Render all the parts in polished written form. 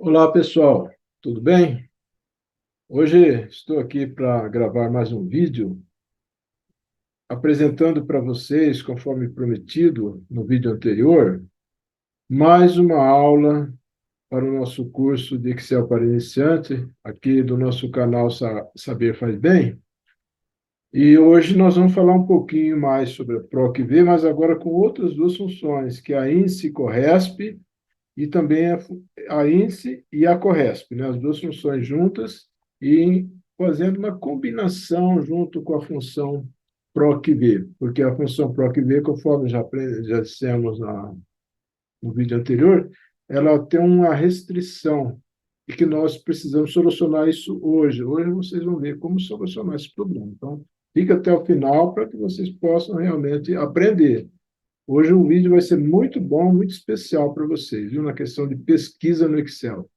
Olá, pessoal, tudo bem? Hoje estou aqui para gravar mais um vídeo apresentando para vocês, conforme prometido no vídeo anterior, mais uma aula para o nosso curso de Excel para iniciante, aqui do nosso canal Saber Faz Bem. E hoje nós vamos falar um pouquinho mais sobre a PROC-V, mas agora com outras duas funções, que é a índice Corresp e também a índice e a Corresp, né? As duas funções juntas e fazendo uma combinação junto com a função PROC-V, porque a função PROC-V, conforme já dissemos no vídeo anterior, ela tem uma restrição e que nós precisamos solucionar isso hoje. Hoje vocês vão ver como solucionar esse problema. Então, fica até o final para que vocês possam realmente aprender. Hoje o vídeo vai ser muito bom, muito especial para vocês, viu? Na questão de pesquisa no Excel.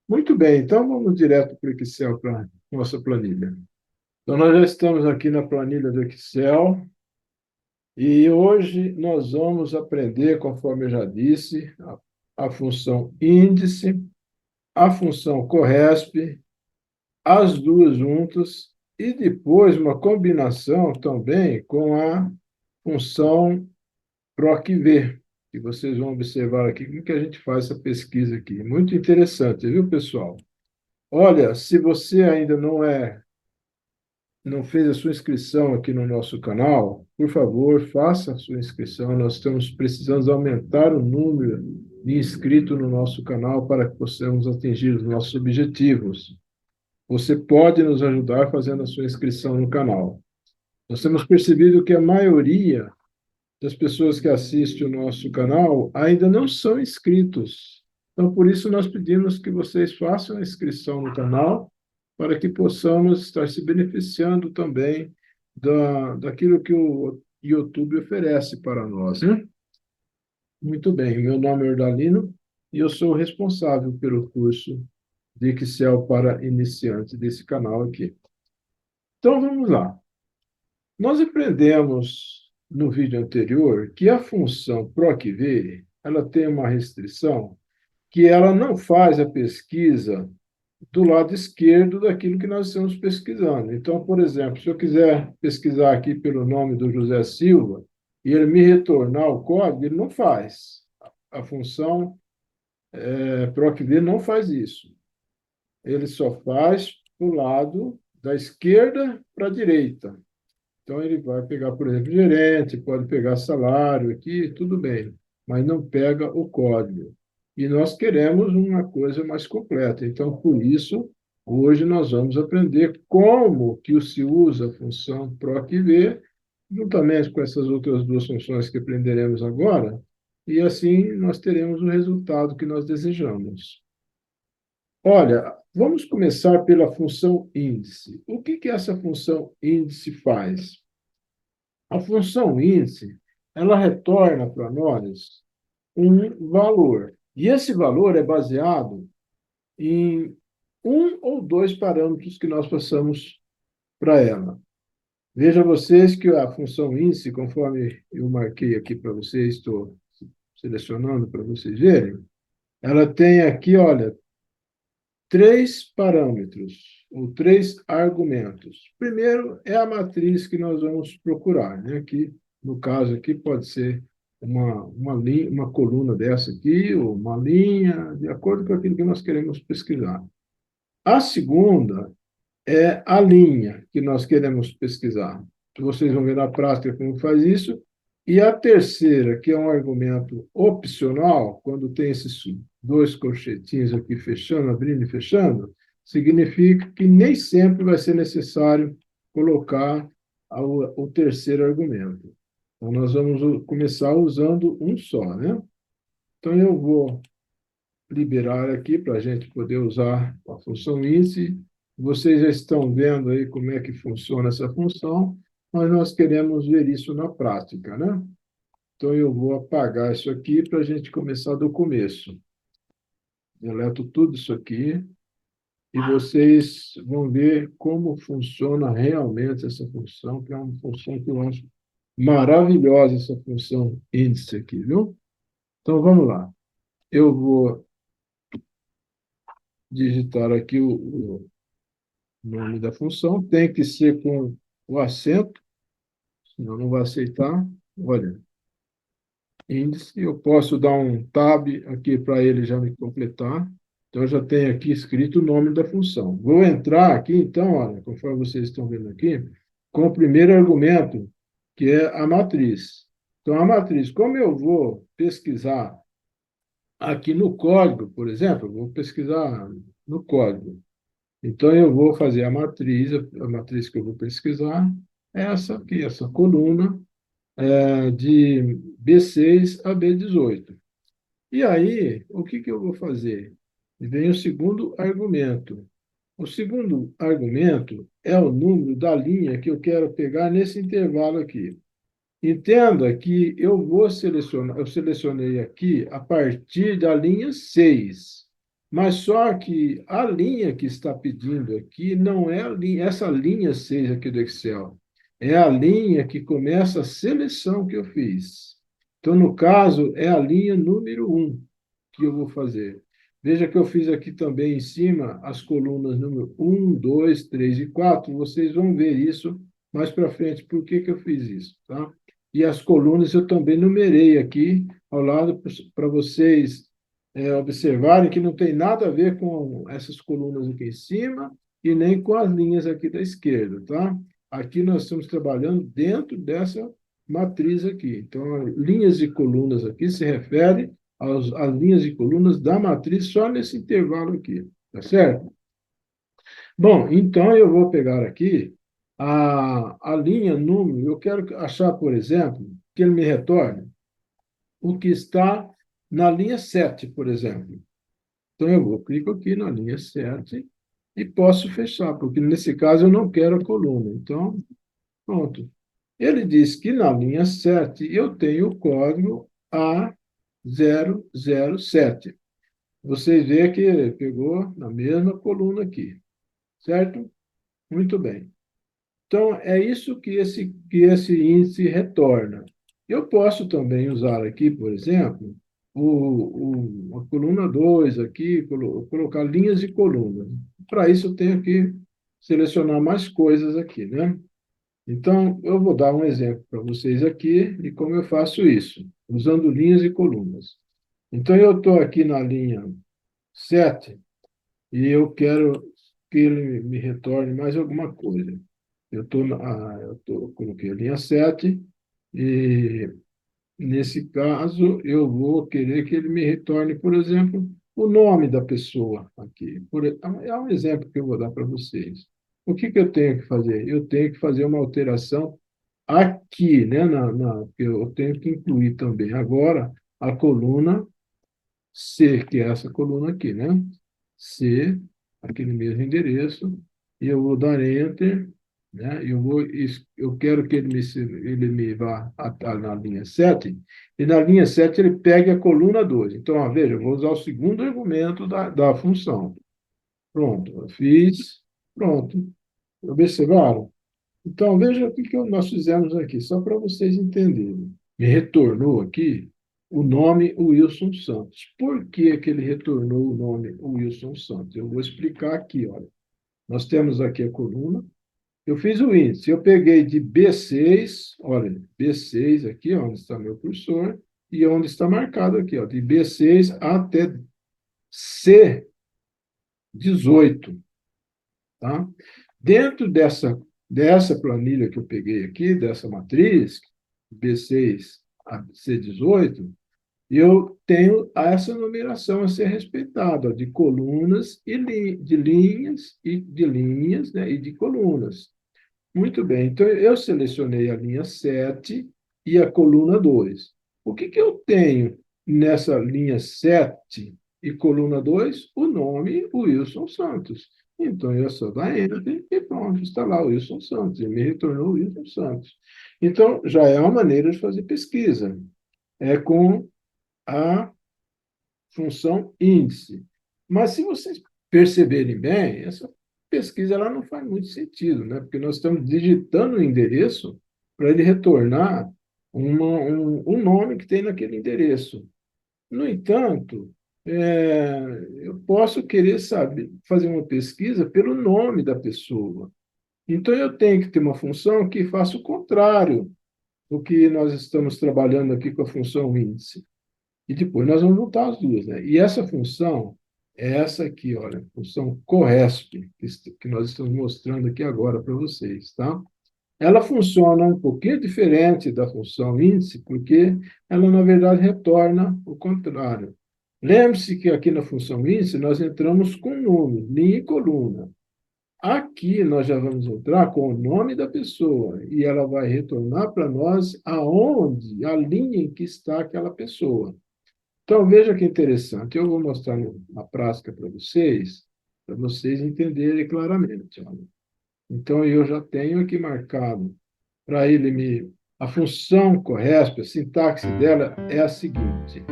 Muito bem, então vamos direto para o Excel, para a nossa planilha. Então, nós já estamos aqui na planilha do Excel e hoje nós vamos aprender, conforme eu já disse, a função índice, a função Corresp, as duas juntas e depois uma combinação também com a função PROC-V, que vocês vão observar aqui como que a gente faz essa pesquisa aqui. Muito interessante, viu, pessoal? Olha, se você ainda não fez a sua inscrição aqui no nosso canal, por favor, faça a sua inscrição. Nós estamos precisando aumentar o número de inscritos no nosso canal para que possamos atingir os nossos objetivos. Você pode nos ajudar fazendo a sua inscrição no canal. Nós temos percebido que a maioria das pessoas que assistem o nosso canal ainda não são inscritos. Então, por isso, nós pedimos que vocês façam a inscrição no canal para que possamos estar se beneficiando também daquilo que o YouTube oferece para nós, né? Muito bem, meu nome é Ordalino e eu sou o responsável pelo curso de Excel para iniciantes desse canal aqui. Então, vamos lá. Nós aprendemos no vídeo anterior que a função PROC-V, ela tem uma restrição que ela não faz a pesquisa do lado esquerdo daquilo que nós estamos pesquisando. Então, por exemplo, se eu quiser pesquisar aqui pelo nome do José Silva e ele me retornar o código, ele não faz. A função PROC-V não faz isso. Ele só faz do lado da esquerda para a direita. Então, ele vai pegar, por exemplo, gerente, pode pegar salário aqui, tudo bem, mas não pega o código. E nós queremos uma coisa mais completa. Então, por isso, hoje nós vamos aprender como que se usa a função PROC-V, juntamente com essas outras duas funções que aprenderemos agora, e assim nós teremos o resultado que nós desejamos. Olha, vamos começar pela função índice. O que que essa função índice faz? A função índice, ela retorna para nós um valor. E esse valor é baseado em um ou dois parâmetros que nós passamos para ela. Veja vocês que a função índice, conforme eu marquei aqui para vocês, estou selecionando para vocês verem, ela tem aqui, olha, três parâmetros, ou três argumentos. Primeiro é a matriz que nós vamos procurar, né? Que, no caso aqui, pode ser uma coluna dessa aqui, ou uma linha, de acordo com aquilo que nós queremos pesquisar. A segunda é a linha que nós queremos pesquisar. Vocês vão ver na prática como faz isso. E a terceira, que é um argumento opcional, quando tem esses dois colchetinhos aqui fechando, abrindo e fechando, significa que nem sempre vai ser necessário colocar o terceiro argumento. Então, nós vamos começar usando um só, né? Então, eu vou liberar aqui para a gente poder usar a função índice. Vocês já estão vendo aí como é que funciona essa função, mas nós queremos ver isso na prática, né? Então, eu vou apagar isso aqui para a gente começar do começo. Deleto tudo isso aqui e vocês vão ver como funciona realmente essa função, que é uma função que eu acho maravilhosa, essa função índice aqui, viu? Então, vamos lá. Eu vou digitar aqui o nome da função, tem que ser com o acento, senão não vai aceitar. Olha, índice, eu posso dar um tab aqui para ele já me completar. Então, eu já tenho aqui escrito o nome da função. Vou entrar aqui, então, olha, conforme vocês estão vendo aqui, com o primeiro argumento, que é a matriz. Então, a matriz, como eu vou pesquisar aqui no código, por exemplo, eu vou pesquisar no código. Então, eu vou fazer a matriz que eu vou pesquisar é essa aqui, essa coluna, de B6 a B18. E aí, o que eu vou fazer? Vem o segundo argumento. O segundo argumento é o número da linha que eu quero pegar nesse intervalo aqui. Entenda que eu selecionei aqui a partir da linha 6, mas só que a linha que está pedindo aqui não é essa linha 6 aqui do Excel, é a linha que começa a seleção que eu fiz. Então, no caso, é a linha número 1 que eu vou fazer. Veja que eu fiz aqui também em cima as colunas número 1, 2, 3 e 4. Vocês vão ver isso mais para frente, por que eu fiz isso, tá? E as colunas eu também numerei aqui ao lado para vocês observarem que não tem nada a ver com essas colunas aqui em cima e nem com as linhas aqui da esquerda, tá? Aqui nós estamos trabalhando dentro dessa matriz aqui. Então, linhas e colunas aqui se refere às linhas e colunas da matriz só nesse intervalo aqui, tá certo? Bom, então eu vou pegar aqui a linha número, eu quero achar, por exemplo, que ele me retorne o que está na linha 7, por exemplo. Então eu vou, clico aqui na linha 7 e posso fechar, porque nesse caso eu não quero a coluna. Então, pronto. Ele diz que na linha 7 eu tenho o código A007. Vocês veem que pegou na mesma coluna aqui, certo? Muito bem. Então, é isso que esse índice retorna. Eu posso também usar aqui, por exemplo, a coluna 2 aqui, colocar linhas e colunas. Para isso, eu tenho que selecionar mais coisas aqui, né? Então, eu vou dar um exemplo para vocês aqui de como eu faço isso, usando linhas e colunas. Então, eu estou aqui na linha 7 e eu quero que ele me retorne mais alguma coisa. Eu coloquei a linha 7 e, nesse caso, eu vou querer que ele me retorne, por exemplo, o nome da pessoa aqui. É um exemplo que eu vou dar para vocês. O que eu tenho que fazer? Eu tenho que fazer uma alteração aqui, né? Eu tenho que incluir também agora a coluna C, que é essa coluna aqui, né? C, aquele mesmo endereço, e eu vou dar Enter, né? Eu quero que ele me vá na linha 7 e na linha 7 ele pegue a coluna 2. Então, ó, veja, eu vou usar o segundo argumento da função. Pronto, eu fiz, pronto. Observaram? Então, veja o que nós fizemos aqui, só para vocês entenderem. Me retornou aqui o nome Wilson Santos. Por que ele retornou o nome Wilson Santos? Eu vou explicar aqui, olha. Nós temos aqui a coluna. Eu fiz o índice. Eu peguei de B6, olha, B6 aqui, onde está meu cursor, e onde está marcado aqui, ó, de B6 até C18, tá? Dentro dessa planilha que eu peguei aqui, dessa matriz, B6 a C18, eu tenho essa numeração a ser respeitada, de colunas de linhas de linhas, né, e de colunas. Muito bem, então eu selecionei a linha 7 e a coluna 2. O que eu tenho nessa linha 7 e coluna 2? O nome Wilson Santos. Então eu só dar Enter e pronto, está lá o Wilson Santos. Ele me retornou o Wilson Santos. Então já é uma maneira de fazer pesquisa. É com a função índice. Mas se vocês perceberem bem, essa pesquisa ela não faz muito sentido, né? Porque nós estamos digitando o endereço para ele retornar um nome que tem naquele endereço. No entanto, Eu posso querer saber, fazer uma pesquisa pelo nome da pessoa. Então, eu tenho que ter uma função que faça o contrário do que nós estamos trabalhando aqui com a função índice. E depois nós vamos juntar as duas, né? E essa função é essa aqui, olha, função CORRESP, que nós estamos mostrando aqui agora para vocês, tá? Ela funciona um pouquinho diferente da função índice, porque ela, na verdade, retorna o contrário. Lembre-se que aqui na função índice nós entramos com nome, linha e coluna. Aqui nós já vamos entrar com o nome da pessoa e ela vai retornar para nós aonde, a linha em que está aquela pessoa. Então, veja que interessante. Eu vou mostrar na prática para vocês entenderem claramente. Olha. Então, eu já tenho aqui marcado para ele me. A função corresp, a sintaxe dela é a seguinte: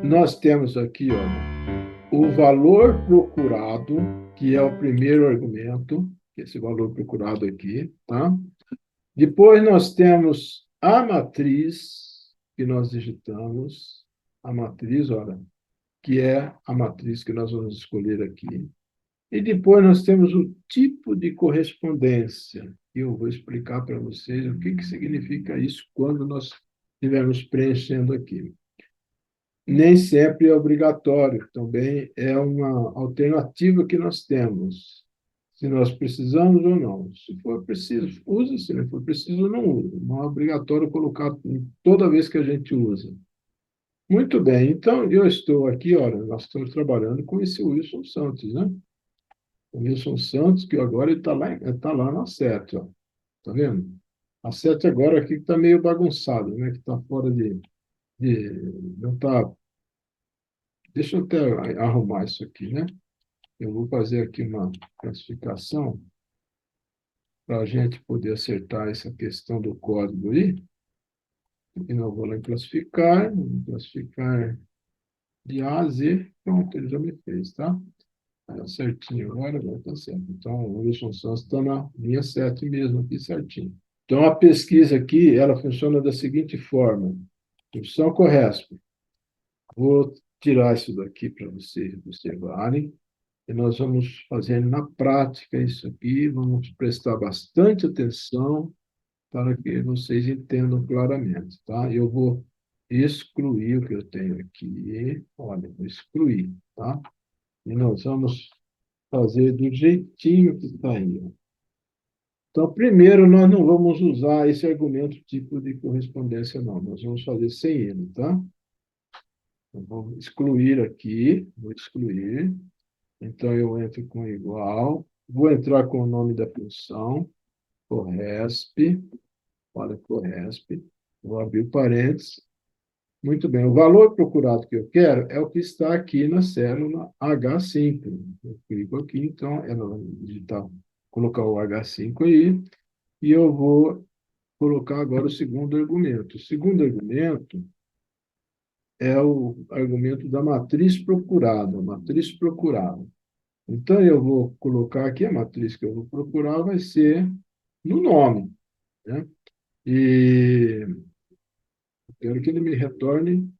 nós temos aqui, olha, o valor procurado, que é o primeiro argumento, que é esse valor procurado aqui, tá? Depois nós temos a matriz que nós digitamos, a matriz, olha, que é a matriz que nós vamos escolher aqui. E depois nós temos o tipo de correspondência. E eu vou explicar para vocês o que significa isso quando nós estivermos preenchendo aqui. Nem sempre é obrigatório, também é uma alternativa que nós temos, se nós precisamos ou não. Se for preciso, usa, se não for preciso, não usa. Não é obrigatório colocar toda vez que a gente usa. Muito bem, então eu estou aqui, olha, nós estamos trabalhando com esse Wilson Santos, né? O Wilson Santos, que agora ele está lá na sete, ó. Tá vendo? A sete agora aqui está meio bagunçado, né? Que está fora de não está. Deixa eu até arrumar isso aqui, né? Eu vou fazer aqui uma classificação para a gente poder acertar essa questão do código aí. E não vou lá em classificar de A a Z. Pronto, ele já me fez, tá? Tá certinho agora, vai estar certo. Então, o Wilson Santos está na linha 7 mesmo, aqui certinho. Então, a pesquisa aqui, ela funciona da seguinte forma. Função corresp. Vou tirar isso daqui para vocês observarem. E nós vamos fazer na prática isso aqui, vamos prestar bastante atenção para que vocês entendam claramente, tá? Eu vou excluir o que eu tenho aqui, olha, vou excluir, tá? E nós vamos fazer do jeitinho que está aí. Ó. Então, primeiro, nós não vamos usar esse argumento tipo de correspondência, não. Nós vamos fazer sem ele, tá? Então, vou excluir aqui, vou excluir. Então, eu entro com igual, vou entrar com o nome da função, corresp, olha, corresp, vou abrir o parênteses. Muito bem, o valor procurado que eu quero é o que está aqui na célula H5. Eu clico aqui, então, ela vai digitar, colocar o H5 aí, e eu vou colocar agora o segundo argumento. O segundo argumento é o argumento da matriz procurada, matriz procurada. Então, eu vou colocar aqui a matriz que eu vou procurar vai ser no nome, né? E eu quero que ele me retorne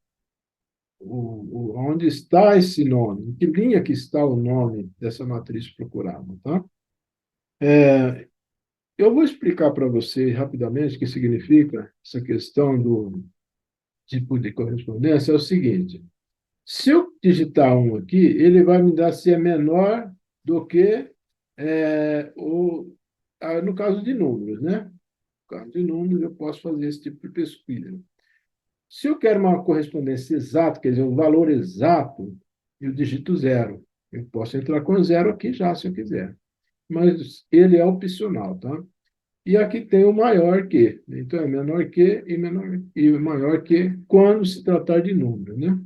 onde está esse nome, em que linha que está o nome dessa matriz procurada, tá? Eu vou explicar para vocês rapidamente o que significa essa questão do tipo de correspondência. É o seguinte: se eu digitar um aqui, ele vai me dar se é menor do que no caso de números, né? No caso de números, eu posso fazer esse tipo de pesquisa. Se eu quero uma correspondência exata, quer dizer, um valor exato, eu digito zero. Eu posso entrar com zero aqui já, se eu quiser. Mas ele é opcional, tá? E aqui tem o maior que. Então, é menor que e maior que quando se tratar de número, né?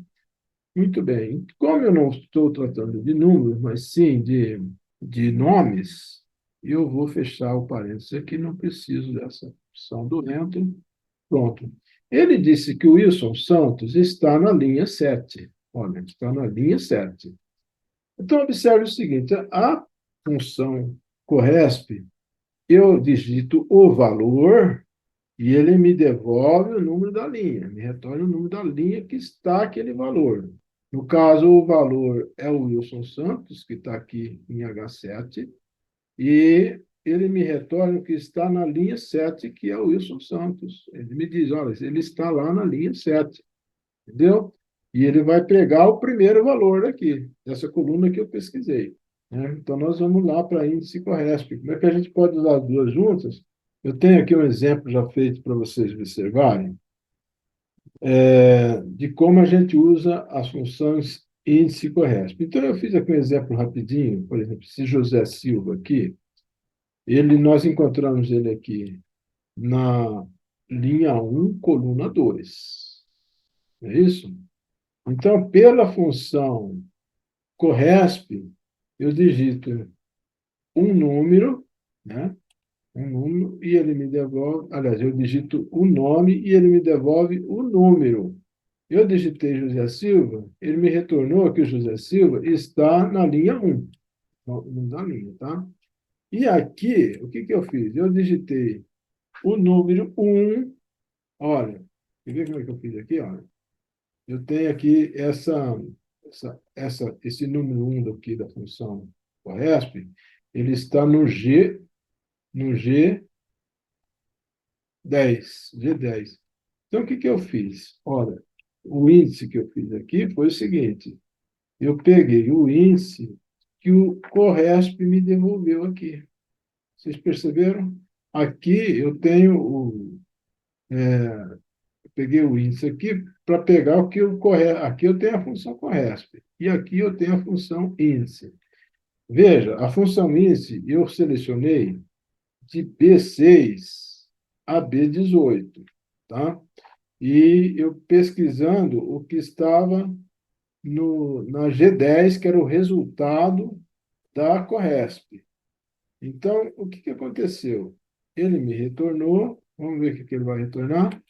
Muito bem. Como eu não estou tratando de números, mas sim de nomes, eu vou fechar o parênteses aqui, não preciso dessa opção do Enter. Pronto. Ele disse que o Wilson Santos está na linha 7. Olha, está na linha 7. Então, observe o seguinte: a função corresp, eu digito o valor e ele me devolve o número da linha, me retorna o número da linha que está aquele valor. No caso, o valor é o Wilson Santos, que está aqui em H7, e ele me retorna o que está na linha 7, que é o Wilson Santos. Ele me diz, olha, ele está lá na linha 7, entendeu? E ele vai pegar o primeiro valor aqui, dessa coluna que eu pesquisei, né? Então, nós vamos lá para índice Corresp. Como é que a gente pode usar as duas juntas? Eu tenho aqui um exemplo já feito para vocês observarem, de como a gente usa as funções índice e Corresp. Então, eu fiz aqui um exemplo rapidinho, por exemplo, esse José Silva aqui, nós encontramos ele aqui na linha 1, coluna 2. Não é isso? Então, pela função Corresp, eu digito um número, né? Um número, e ele me devolve, aliás, eu digito o nome e ele me devolve o número. Eu digitei José Silva, ele me retornou que o José Silva está na linha 1, na linha, tá? E aqui, o que que eu fiz? Eu digitei o número 1, olha, quer ver como é que eu fiz aqui? Olha, eu tenho aqui esse número 1 daqui da função Corresp, ele está no G10. Então, o que que eu fiz? Olha, o índice que eu fiz aqui foi o seguinte: eu peguei o índice que o Corresp me devolveu aqui. Vocês perceberam? Aqui eu tenho peguei o índice aqui para pegar o que o Corresp. Aqui eu tenho a função Corresp e aqui eu tenho a função índice. Veja, a função índice eu selecionei de B6 a B18, tá? E eu pesquisando o que estava na G10, que era o resultado da Corresp. Então, o que que aconteceu? Ele me retornou, vamos ver o que que ele vai retornar.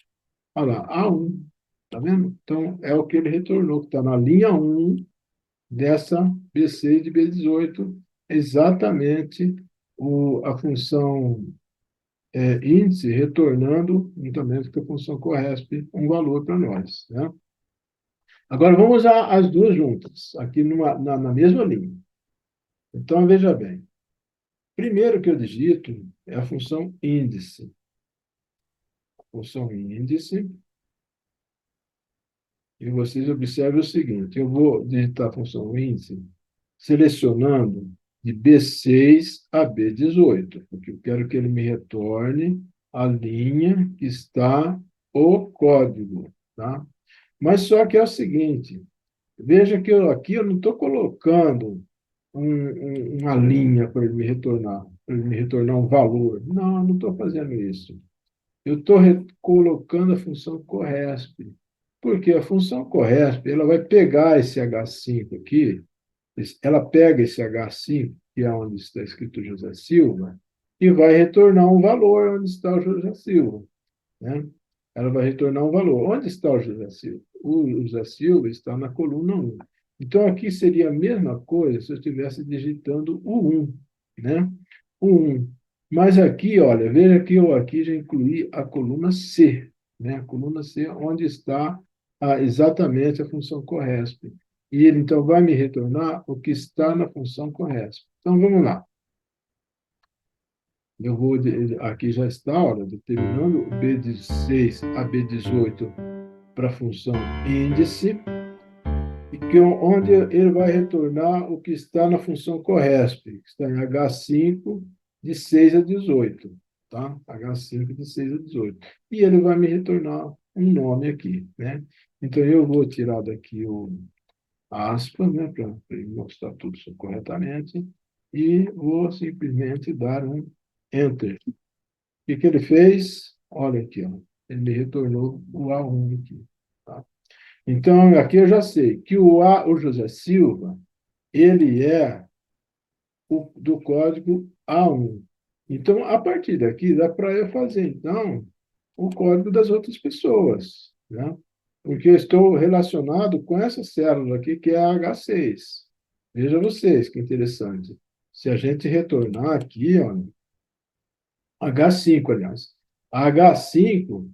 Olha lá, A1, tá vendo? Então, é o que ele retornou, que está na linha 1 dessa B6 de B18, exatamente a função índice retornando, juntamente com a função Corresp, um valor para nós, né? Agora, vamos usar as duas juntas, aqui na mesma linha. Então, veja bem. Primeiro que eu digito é a função índice. A função índice, e vocês observem o seguinte: eu vou digitar a função índice selecionando de B6 a B18, porque eu quero que ele me retorne a linha que está o código, tá? Mas só que é o seguinte, veja que aqui eu não estou colocando uma linha para ele me retornar um valor. Não, eu não estou fazendo isso. Eu estou colocando a função Corresp. Porque a função Corresp, ela vai pegar esse H5 aqui, ela pega esse H5, que é onde está escrito José Silva, e vai retornar um valor onde está o José Silva, né? Ela vai retornar um valor. Onde está o José Silva? O José Silva está na coluna 1. Então, aqui seria a mesma coisa se eu estivesse digitando o 1, né? O 1. Mas aqui, olha, veja que eu aqui já incluí a coluna C, né? A coluna C, onde está exatamente a função Corresp. E ele, então, vai me retornar o que está na função Corresp. Então, vamos lá. Eu vou, aqui já está, olha, determinando o B16 a B18 para a função índice, e que onde ele vai retornar o que está na função Corresp, que está em H5 de 6 a 18, tá? H5 de 6 a 18. E ele vai me retornar um nome aqui, né? Então, eu vou tirar daqui o aspas, né, para mostrar tudo isso corretamente, e vou simplesmente dar um Enter. Que ele fez? Olha aqui, ó, ele me retornou o A1 aqui. Tá? Então, aqui eu já sei que o José Silva, ele é do código A1. Então, a partir daqui, dá para eu fazer, então, o código das outras pessoas, né? Porque eu estou relacionado com essa célula aqui, que é a H6. Veja vocês que interessante. Se a gente retornar aqui, ó, H5, aliás. A H5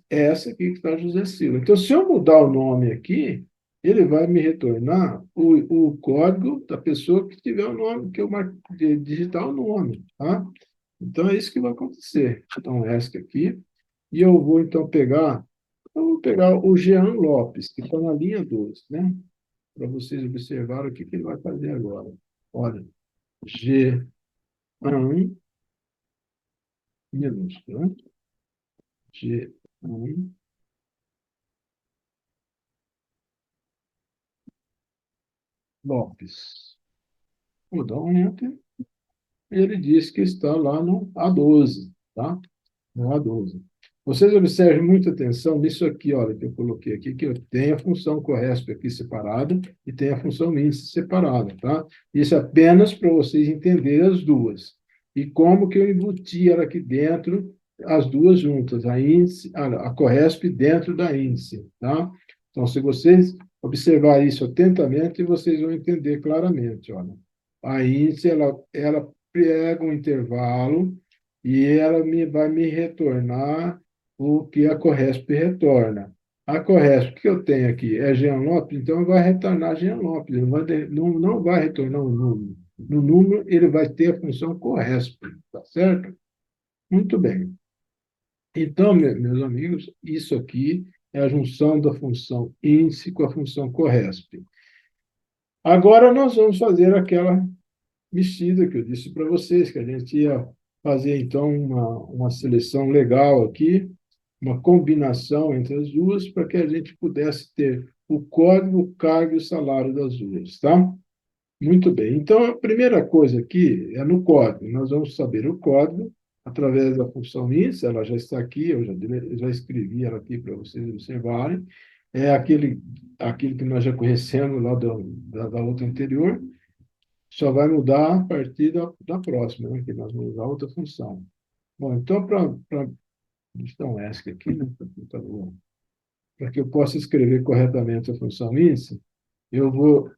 é essa aqui que está José Silva. Então, se eu mudar o nome aqui, ele vai me retornar o código da pessoa que tiver o nome, que eu digitar o nome, tá? Então, é isso que vai acontecer. Então, essa aqui. E eu vou, então, eu vou pegar o Jean Lopes, que está na linha 12, né? Para vocês observarem o que ele vai fazer agora. Olha, Jean minúsculo, né? Jean Lopes. Vou dar um enter. Ele diz que está lá no A12, tá? No A12. Vocês observem muita atenção nisso aqui, olha, que eu coloquei aqui, que eu tenho a função corresp aqui separada e tem a função índice separada, tá? Isso é apenas para vocês entenderem as duas. E como que eu embuti ela aqui dentro, as duas juntas, a índice, a corresp dentro da índice, tá? Então, se vocês observarem isso atentamente, vocês vão entender claramente, olha. A índice, ela prega um intervalo e ela vai me retornar o que a Corresp retorna. A Corresp que eu tenho aqui é Jean Lopes, então vai retornar Jean Lopes, não vai retornar um número. No número, ele vai ter a função Corresp, tá certo? Muito bem. Então, meus amigos, isso aqui é a junção da função índice com a função Corresp. Agora nós vamos fazer aquela mexida que eu disse para vocês, que a gente ia fazer, então, uma seleção legal aqui, uma combinação entre as duas, para que a gente pudesse ter o código, o cargo e o salário das duas, tá? Muito bem. Então, a primeira coisa aqui é no código. Nós vamos saber o código através da função índice, ela já está aqui, eu já escrevi ela aqui para vocês observarem. É aquele que nós já conhecemos lá da outra anterior, só vai mudar a partir da próxima, né? Que nós vamos usar outra função. Bom, então, deixa eu dar um ESC aqui, né? Para que eu possa escrever corretamente a função índice, eu vou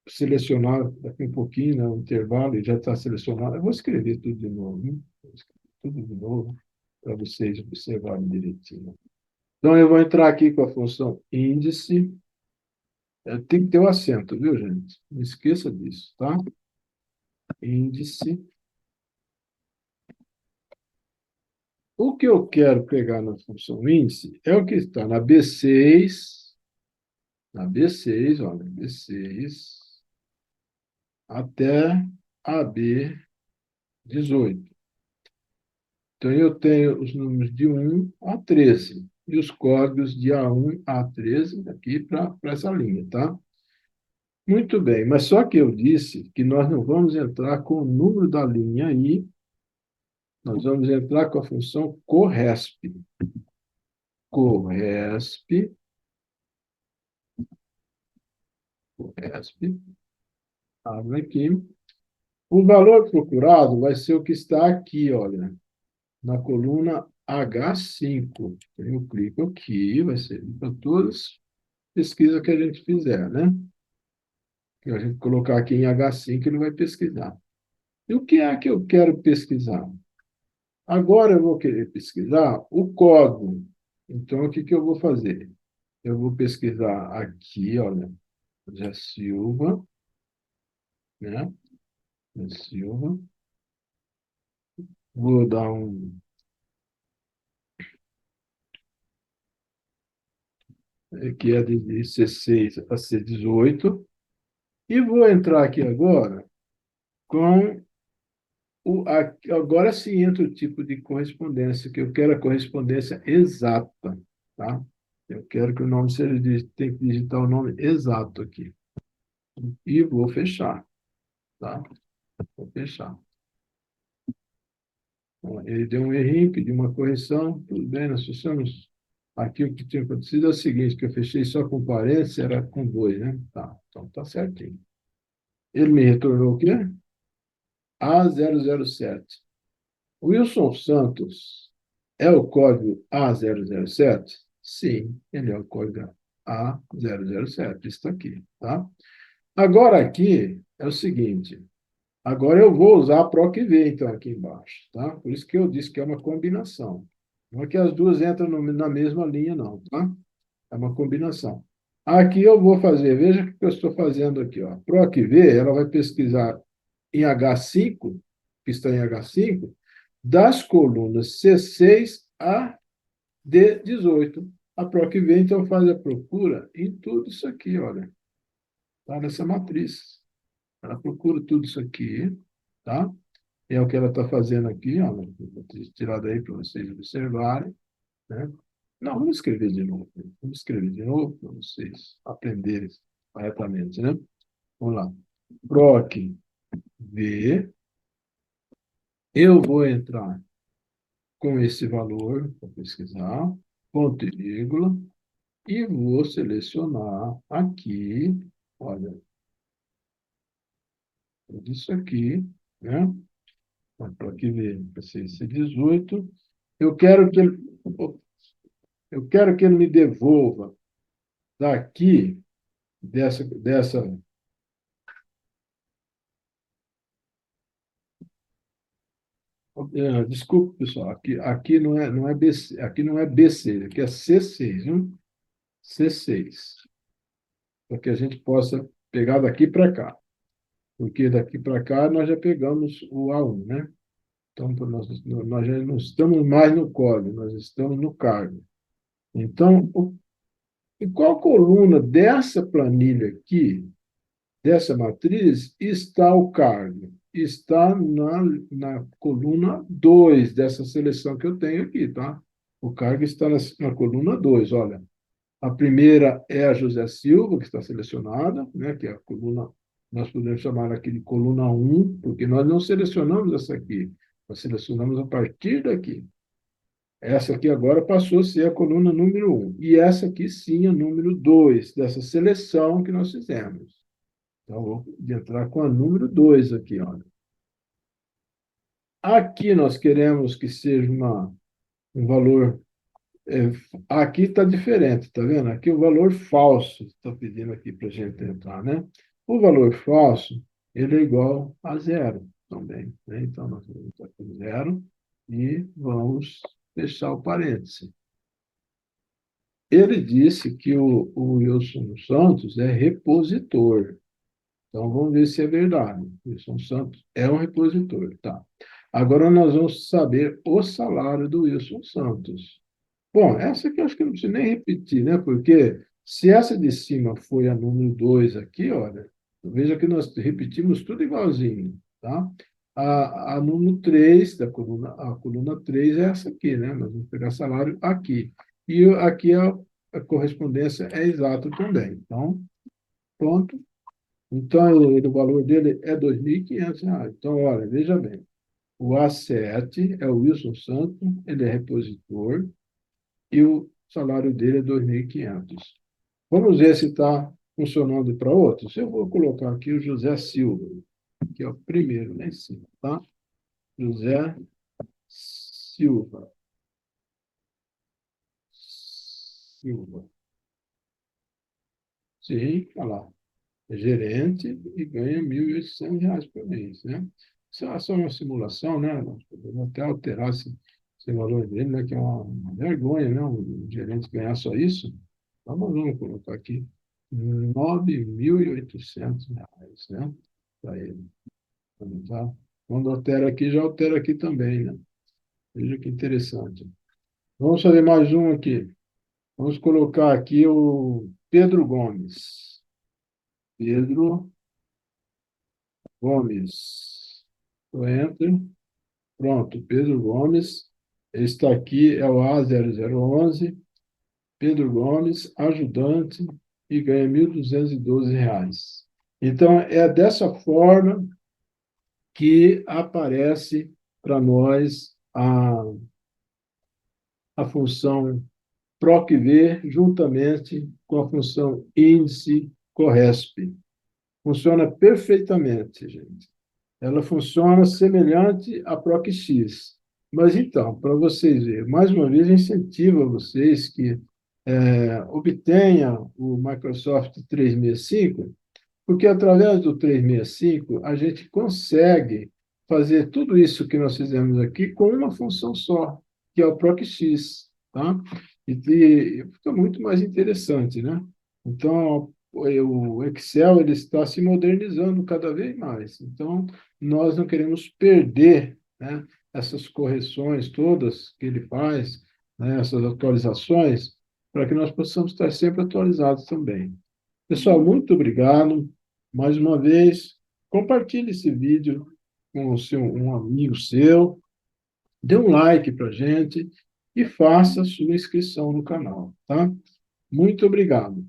selecionar daqui um pouquinho, né, o intervalo, e já está selecionado. Eu vou escrever tudo de novo, né? Vou escrever tudo de novo, para vocês observarem direitinho. Então, eu vou entrar aqui com a função índice. Tem que ter o acento, viu, gente? Não esqueça disso, tá? Índice. O que eu quero pegar na função índice é o que está na B6, olha, B6 até a B18. Então, eu tenho os números de 1 a 13 e os códigos de A1 a 13 aqui para essa linha, tá? Muito bem, mas só que eu disse que nós não vamos entrar com o número da linha aí, nós vamos entrar com a função corresp. Corresp, corresp, abre aqui. O valor procurado vai ser o que está aqui, olha, na coluna H5. Eu clico aqui, vai ser para todas as pesquisas que a gente fizer, né? Que a gente colocar aqui em H5, ele vai pesquisar. E o que é que eu quero pesquisar? Agora eu vou querer pesquisar o código. Então, o que que eu vou fazer? Eu vou pesquisar aqui, olha, José Silva, né? José Silva. Vou dar que é de C6 a C18, e vou entrar aqui agora com agora sim entra o tipo de correspondência, que eu quero a correspondência exata, tá? Eu quero que o nome seja, tem que digitar o nome exato aqui. E vou fechar, tá? Vou fechar. Bom, ele deu um errinho, pediu uma correção, tudo bem, nós fechamos. Aqui o que tinha acontecido é o seguinte, que eu fechei só com parênteses, era com dois, né? Tá, então tá certinho. Ele me retornou o quê? A007. Wilson Santos é o código A007? Sim, ele é o código A007, está aqui, tá? Agora aqui é o seguinte, agora eu vou usar a PROC-V, então, aqui embaixo, tá? Por isso que eu disse que é uma combinação. Não é que as duas entram na mesma linha, não, tá? É uma combinação. Aqui eu vou fazer, veja o que eu estou fazendo aqui. Ó. PROC-V, ela vai pesquisar em H5, que está em H5, das colunas C6 a D18. A PROC-V, então, faz a procura em tudo isso aqui, olha, tá? Nessa matriz. Ela procura tudo isso aqui, tá? É o que ela está fazendo aqui, ó. Vou tirar daí para vocês observarem, né? Não, vamos escrever de novo. Vamos escrever de novo para vocês aprenderem corretamente, né? Vamos lá. Proc V. Eu vou entrar com esse valor para pesquisar, ponto e vírgula, e vou selecionar aqui, olha, tudo isso aqui, né? Proc V, C18. Eu quero que ele, eu quero que ele me devolva daqui, dessa. Desculpe, pessoal, aqui não é BC, aqui não é B6, aqui é C6, viu? C6, para que a gente possa pegar daqui para cá, porque daqui para cá nós já pegamos o A1, né? Então, nós já não estamos mais no código, nós estamos no cargo. Então, em qual coluna dessa planilha aqui, dessa matriz, está o cargo? Está na coluna 2 dessa seleção que eu tenho aqui, tá? O cargo está na coluna 2. Olha. A primeira é a José Silva, que está selecionada, né? Que é a coluna, nós podemos chamar aqui de coluna um, porque nós não selecionamos essa aqui, nós selecionamos a partir daqui. Essa aqui agora passou a ser a coluna número um. E essa aqui sim, a número 2 dessa seleção que nós fizemos. Então, vou entrar com a número 2 aqui, olha. Aqui nós queremos que seja um valor. Aqui está diferente, está vendo? Aqui o valor falso está pedindo aqui para a gente entrar, né? O valor falso, ele é igual a zero também, né? Então, nós vamos entrar com zero e vamos fechar o parêntese. Ele disse que o Wilson Santos é repositor. Então, vamos ver se é verdade. O Wilson Santos é um repositor, tá? Agora nós vamos saber o salário do Wilson Santos. Bom, essa aqui eu acho que não preciso nem repetir, né? Porque se essa de cima foi a número 2 aqui, olha, veja que nós repetimos tudo igualzinho, tá? A número 3 a coluna 3 é essa aqui, né? Nós vamos pegar salário aqui. E aqui a correspondência é exata também. Então, pronto. Então, o valor dele é R$ 2.500. Então, olha, veja bem. O A7 é o Wilson Santos, ele é repositor, e o salário dele é 2.500. Vamos ver se está funcionando para outros. Eu vou colocar aqui o José Silva, que é o primeiro lá em cima, tá? José Silva. Silva. Sim, olha lá. É gerente e ganha R$ 1.800 por mês, né? Isso é só uma simulação, né? Nós podemos até alterar esse valor dele, né? Que é uma vergonha, né? Um gerente ganhar só isso. Então, nós vamos colocar aqui R$ 9.800, né? Para ele. Tá? Quando altera aqui, já altera aqui também, né? Veja que interessante. Vamos fazer mais um aqui. Vamos colocar aqui o Pedro Gomes. Pedro Gomes. Enter. Pronto, Pedro Gomes. Está aqui, é o A0011. Pedro Gomes, ajudante, e ganha R$ 1.212. Então, é dessa forma que aparece para nós a função PROC-V juntamente com a função índice CORRESP. Funciona perfeitamente, gente. Ela funciona semelhante à PROC-X. Mas então, para vocês verem, mais uma vez, eu incentivo a vocês que obtenham o Microsoft 365, porque através do 365 a gente consegue fazer tudo isso que nós fizemos aqui com uma função só, que é o PROC-X, tá? E fica muito mais interessante, né? Então, o Excel ele está se modernizando cada vez mais. Então, nós não queremos perder, né, essas correções todas que ele faz, né, essas atualizações, para que nós possamos estar sempre atualizados também. Pessoal, muito obrigado. Mais uma vez, compartilhe esse vídeo com um amigo seu, dê um like para a gente e faça a sua inscrição no canal, tá? Muito obrigado.